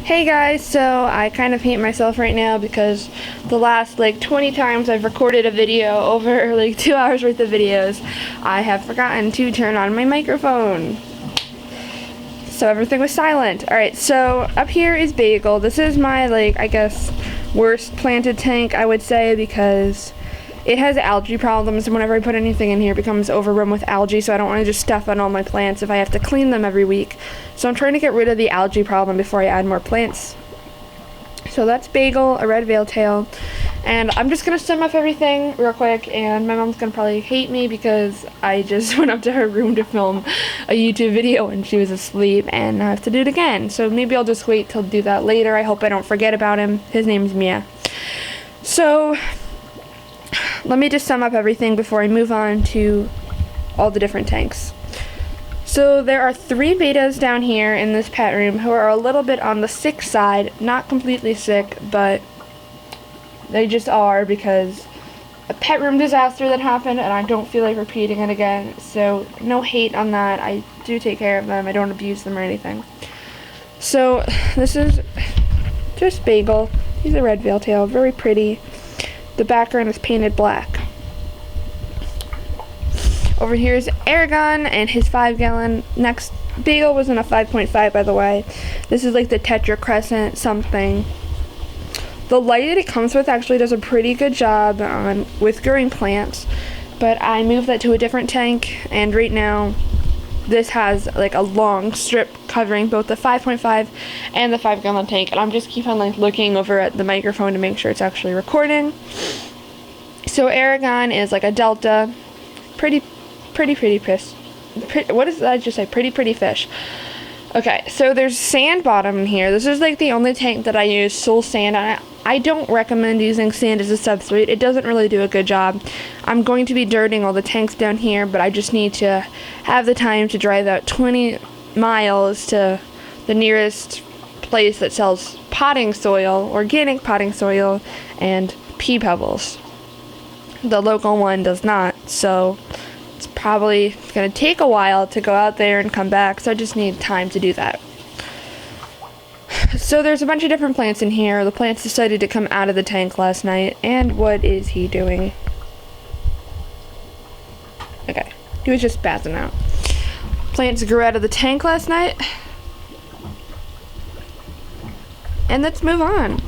Hey guys, so I kind of hate myself right now because the last 20 times I've recorded a video over 2 hours worth of videos, I have forgotten to turn on my microphone. So everything was silent. Alright, so up here is Bagel. This is my I guess worst planted tank, I would say, because it has algae problems, and whenever I put anything in here it becomes overrun with algae, so I don't want to just stuff on all my plants if I have to clean them every week. So I'm trying to get rid of the algae problem before I add more plants. So that's Bagel, a red veiltail, and I'm just going to sum up everything real quick, and my mom's going to probably hate me because I just went up to her room to film a YouTube video and she was asleep, and I have to do it again. So maybe I'll just wait till do that later. I hope I don't forget about him. His name's Mia. So let me just sum up everything before I move on to all the different tanks. So there are 3 betas down here in this pet room who are a little bit on the sick side. Not completely sick, but they just are because a pet room disaster that happened, and I don't feel like repeating it again. So no hate on that. I do take care of them. I don't abuse them or anything. So this is just Bagel. He's a red veiltail, very pretty. The background is painted black. Over here is Aragon and his 5-gallon. Next, Bagel was in a 5.5, by the way. This is like the Tetra Crescent something. The light that it comes with actually does a pretty good job with growing plants, but I moved that to a different tank, and right now this has a long strip covering both the 5.5 and the 5-gallon tank, and I'm just keep on looking over at the microphone to make sure it's actually recording. So Aragon is a delta, pretty fish. What did I just say? Pretty fish. Okay, so there's sand bottom in here. This is the only tank that I use soul sand on. I don't recommend using sand as a substrate. It doesn't really do a good job. I'm going to be dirting all the tanks down here, but I just need to have the time to drive out 20 miles to the nearest place that sells potting soil, organic potting soil, and pea pebbles. The local one does not, so it's probably going to take a while to go out there and come back, so I just need time to do that. So there's a bunch of different plants in here. The plants decided to come out of the tank last night, and what is he doing? Okay, he was just spazzing out. Plants grew out of the tank last night, and let's move on.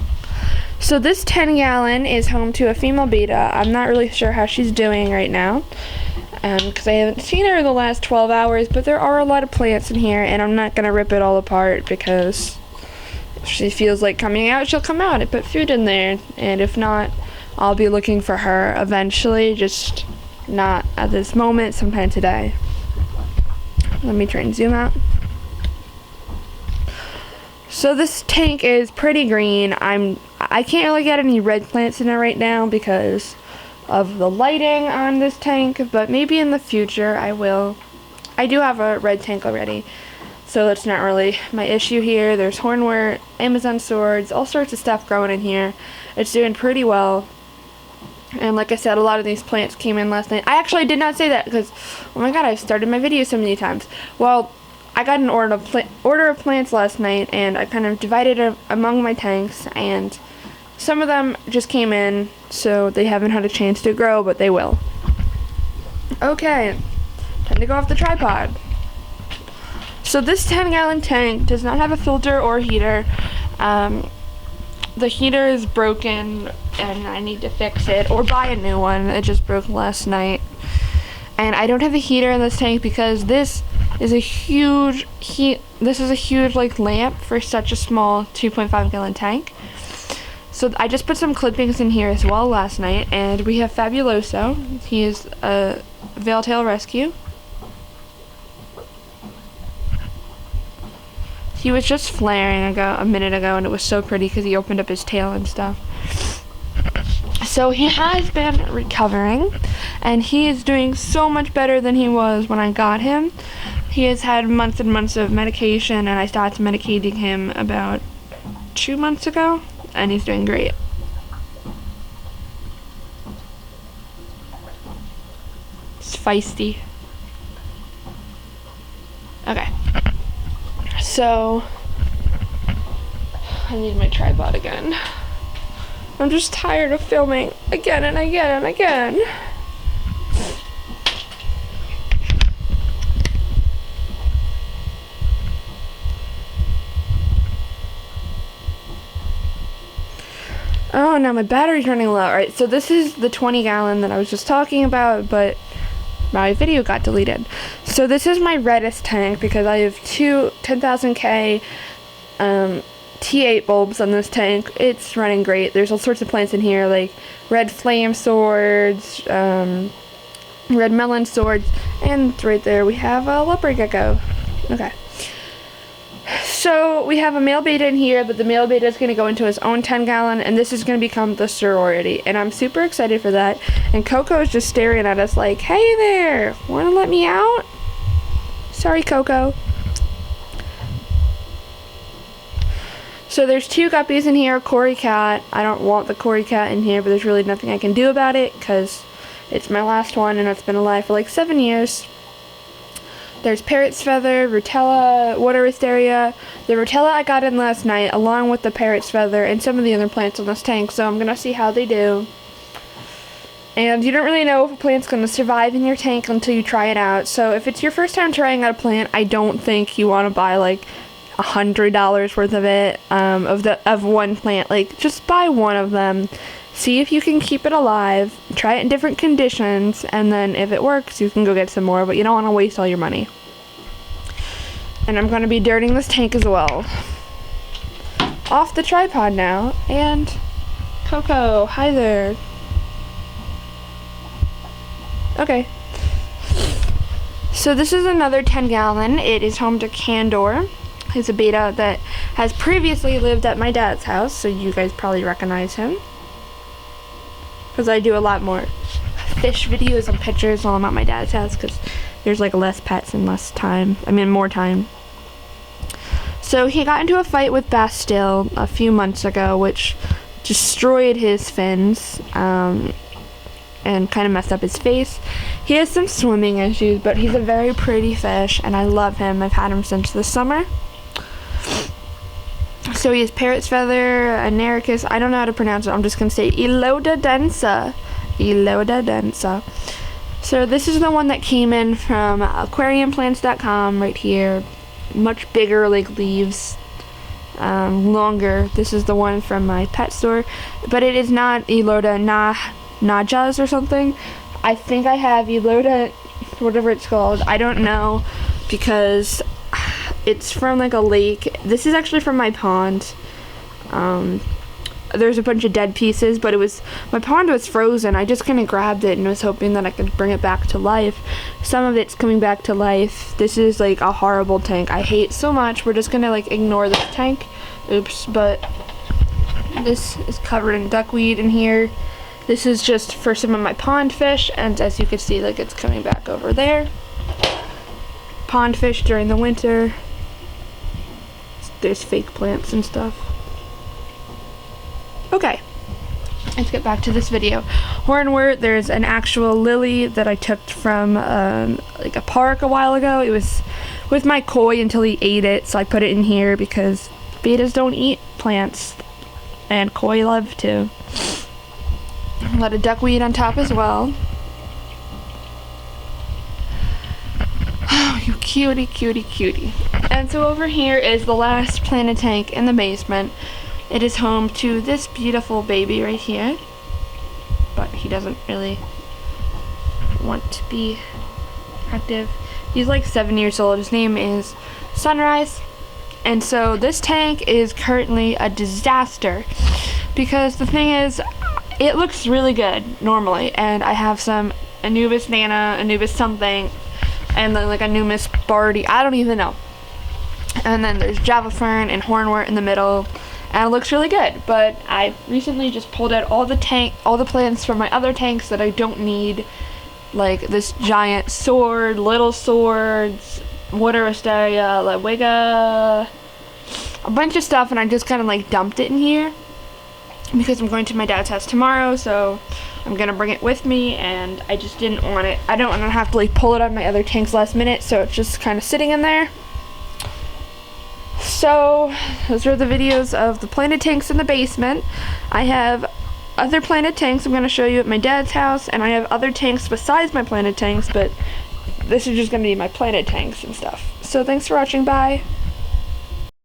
So this 10-gallon is home to a female beta. I'm not really sure how she's doing right now, because I haven't seen her in the last 12 hours, but there are a lot of plants in here, and I'm not going to rip it all apart because if she feels like coming out, she'll come out. I put food in there, and if not, I'll be looking for her eventually, just not at this moment, sometime today. Let me try and zoom out. So this tank is pretty green. I can't really get any red plants in it right now because of the lighting on this tank, but maybe in the future I will. I do have a red tank already, so that's not really my issue here. There's hornwort, Amazon swords, all sorts of stuff growing in here. It's doing pretty well. And like I said, a lot of these plants came in last night. I actually did not say that because, oh my god, I've started my video so many times. Well, I got an order of plants last night, and I kind of divided it among my tanks, and some of them just came in, so they haven't had a chance to grow, but they will. Okay, time to go off the tripod. So this 10-gallon tank does not have a filter or heater. The heater is broken, and I need to fix it or buy a new one. It just broke last night. And I don't have a heater in this tank because this is a huge lamp for such a small 2.5-gallon tank. So I just put some clippings in here as well last night, and we have Fabuloso. He is a veiltail rescue. He was just flaring a minute ago, and it was so pretty because he opened up his tail and stuff. So he has been recovering, and he is doing so much better than he was when I got him. He has had months and months of medication, and I started medicating him about 2 months ago, and he's doing great. It's feisty. Okay. So I need my tripod again. I'm just tired of filming again and again and again. Oh, now my battery's running low. Alright, so this is the 20-gallon that I was just talking about, but my video got deleted. So this is my reddest tank because I have two 10,000K T8 bulbs on this tank. It's running great. There's all sorts of plants in here, like red flame swords, red melon swords, and right there we have a leopard gecko. Okay. So we have a male beta in here, but the male beta is going to go into his own 10-gallon, and this is going to become the sorority, and I'm super excited for that. And Coco is just staring at us like, hey there, want to let me out? Sorry, Coco. So there's two guppies in here, Cory cat. I don't want the Cory cat in here, but there's really nothing I can do about it because it's my last one, and it's been alive for like 7 years. There's parrot's feather, rutella, water wisteria. The rutella I got in last night, along with the parrot's feather and some of the other plants on this tank, so I'm gonna see how they do. And you don't really know if a plant's gonna survive in your tank until you try it out. So if it's your first time trying out a plant, I don't think you want to buy like $100 worth of it, of one plant. Like, just buy one of them. See if you can keep it alive, try it in different conditions, and then if it works, you can go get some more, but you don't want to waste all your money. And I'm going to be dirting this tank as well. Off the tripod now, and Coco, hi there. Okay. So this is another 10-gallon. It is home to Candor. He's a beta that has previously lived at my dad's house, so you guys probably recognize him. Because I do a lot more fish videos and pictures while I'm at my dad's house because there's like less pets and less time. I mean, more time. So he got into a fight with Bastille a few months ago, which destroyed his fins and kind of messed up his face. He has some swimming issues, but he's a very pretty fish, and I love him. I've had him since the summer. So he has parrot's feather, anericus, I don't know how to pronounce it, I'm just going to say Eloda densa. Eloda densa. So this is the one that came in from aquariumplants.com right here. Much bigger, like leaves, longer. This is the one from my pet store, but it is not Eloda najas or something. I think I have Eloda, whatever it's called. I don't know because it's from like a lake. This is actually from my pond. There's a bunch of dead pieces, but my pond was frozen. I just kind of grabbed it and was hoping that I could bring it back to life. Some of it's coming back to life. This is like a horrible tank. I hate so much. We're just gonna like ignore this tank. Oops, but this is covered in duckweed in here. This is just for some of my pond fish, and as you can see, like it's coming back over there. Pond fish during the winter. There's fake plants and stuff. Okay, let's get back to this video. Hornwort, there's an actual lily that I took from like a park a while ago. It was with my koi until he ate it, so I put it in here because betas don't eat plants and koi love to. A lot of duckweed on top as well. Oh, you cutie, cutie, cutie. And so over here is the last planted tank in the basement. It is home to this beautiful baby right here, but he doesn't really want to be active. He's like 7 years old. His name is Sunrise. And so this tank is currently a disaster because the thing is, it looks really good normally, and I have some Anubis Nana, Anubis something, and then like Anubis Bardi, I don't even know. And then there's Java Fern and Hornwort in the middle, and it looks really good. But I recently just pulled out all the plants from my other tanks that I don't need, like this giant sword, little swords, water wisteria, Lewiga, a bunch of stuff, and I just kind of like dumped it in here because I'm going to my dad's house tomorrow, so I'm gonna bring it with me, and I just didn't want it. I don't want to have to like pull it out of my other tanks last minute, so it's just kind of sitting in there. So those are the videos of the planted tanks in the basement. I have other planted tanks I'm going to show you at my dad's house, and I have other tanks besides my planted tanks, but this is just going to be my planted tanks and stuff. So thanks for watching, bye.